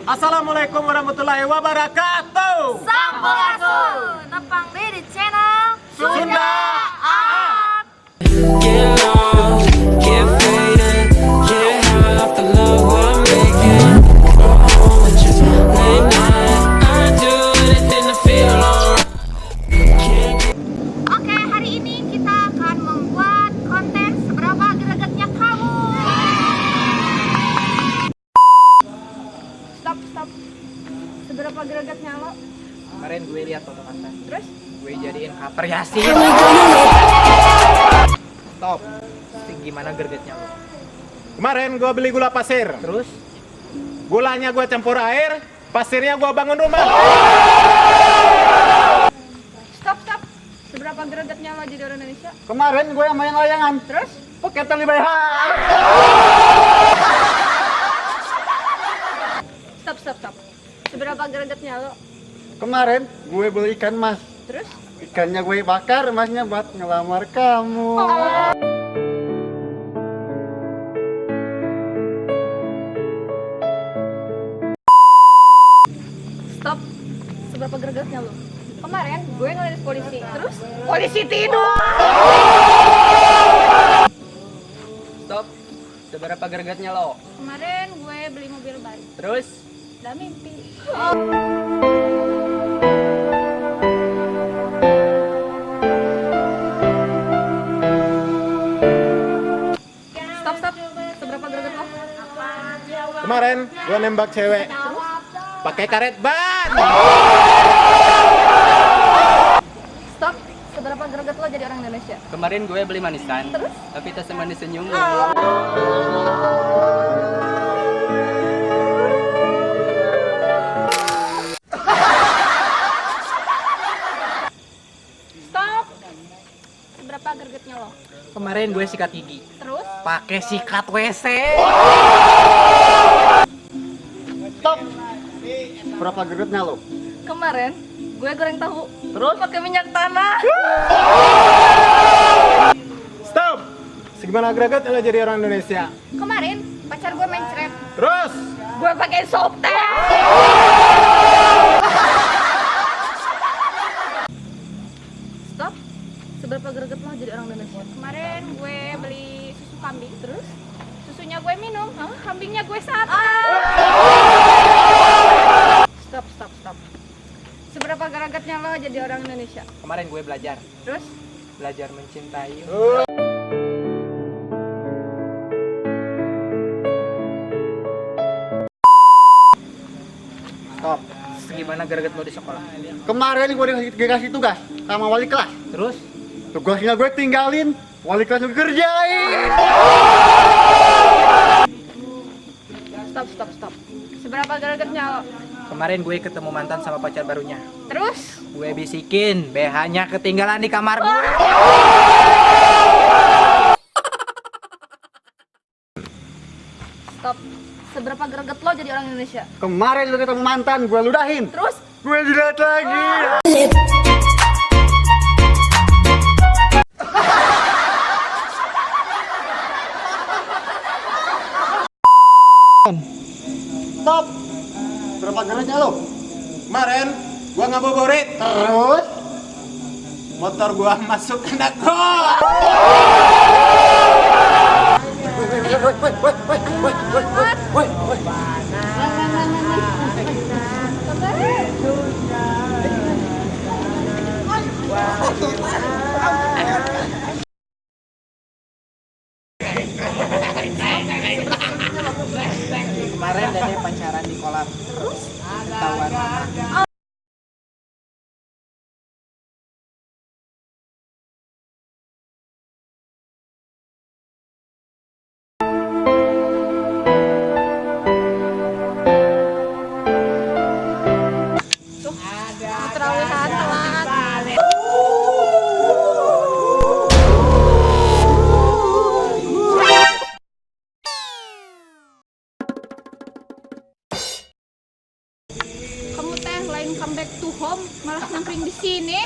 Assalamualaikum warahmatullahi wabarakatuh. Sampurasun, nepang di channel Sunda Art. Get lost, get faded, get high off the love we're making. Go home with you late night. I do anything to feel alright. Oke, hari ini kita akan membuat konten seberapa gregetnya kamu. Stop. Seberapa gregetnya lo? Kemarin gue lihat foto-foto. Terus? Gue jadiin cover Yasin. Stop. Gimana gregetnya lo? Kemarin gua beli gula pasir. Terus? Gulanya gua campur air, pasirnya gua bangun rumah. Stop. Seberapa gregetnya lo jadi orang Indonesia? Kemarin gue main layangan. Terus? Pakai tali BH. Stop. Seberapa gregetnya lo? Kemarin gue beli ikan mas. Terus? Ikannya gue bakar, masnya buat ngelamar kamu. Stop. Seberapa gregetnya lo? Kemarin gue ngeliat polisi. Terus? Polisi tidur. Stop. Seberapa gregetnya lo? Kemarin gue beli mobil baru. Terus? Udah mimpi. Stop. Seberapa greget lo? Kemarin gua nembak cewek. Pakai karet ban. Stop. Seberapa greget lo jadi orang Indonesia? Kemarin gue beli manisan. Terus? Tapi tak semanis senyum. Stop. Seberapa gregetnya lo? Kemarin gue sikat gigi. Terus? Pakai sikat WC. Stop. Berapa gregetnya lo? Kemarin gue goreng tahu. Terus? Pakai minyak tanah. Stop. Segimana greget lo jadi orang Indonesia? Kemarin pacar gue main cerep. Terus? Gue pakai softtek. Stop. Seberapa greget lo jadi orang Indonesia? Kemarin gue beli susu kambing. Terus? Susunya gue minum. Kambingnya gue sate. Stop. Seberapa gregetnya lo jadi orang Indonesia? Kemarin gue belajar Terus? mencintai. Stop. Gimana greget lo di sekolah? Kemarin gue dikasih tugas sama wali kelas. Terus? Tugasnya gue tinggalin, wali kelas gue kerjain. Stop. Seberapa gregetnya lo? Kemarin gue ketemu mantan sama pacar barunya. Terus? Gue bisikin BH-nya ketinggalan di kamar gue. Stop. Seberapa greget lo jadi orang Indonesia? Kemarin gue ketemu mantan, gue ludahin. Terus? Gue jilat lagi. Stop. Berapa gregetnya lo? Kemarin gua ngabuburit. Terus? Motor gua masuk kena got. Kemarin Dede pacaran di kolam. Terus? Ketahuan mama. Terlalu telat. Kamu teh lain come back to home malah nyamperin di sini.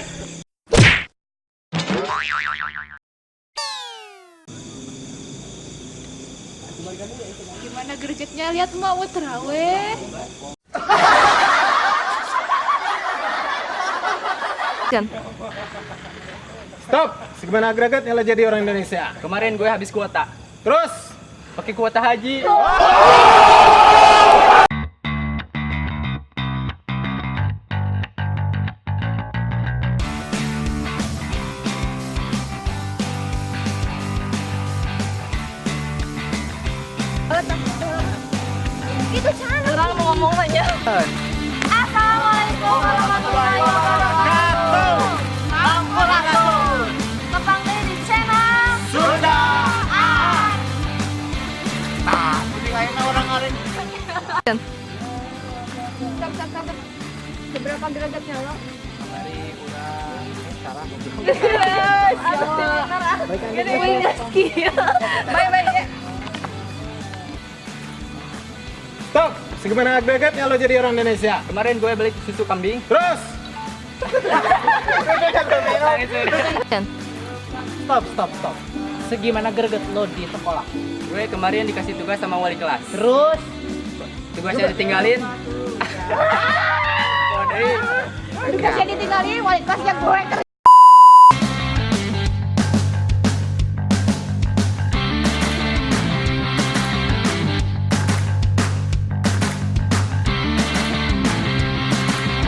Gimana gergetnya? Lihat mau terawih. Stop. Segimana agregatnya lo jadi orang Indonesia? Kemarin gue habis kuota. Terus Pakai kuota haji. Itu channel. Orang mau ngomong aja. Assalamualaikum warahmatullahi wabarakatuh. Ampun. Kembali di channel sudah. Stop. Seberapa derajatnya lo? Mari kurang sekarang. Baik. Stop. Segimana agregatnya lo jadi orang Indonesia? Kemarin gue beli susu kambing. Terus Stop. Segimana greget lo di sekolah? Gue kemarin dikasih tugas sama wali kelas. Terus Tugasnya ditinggalin. Tugasnya ditinggalin, wali kelasnya gue.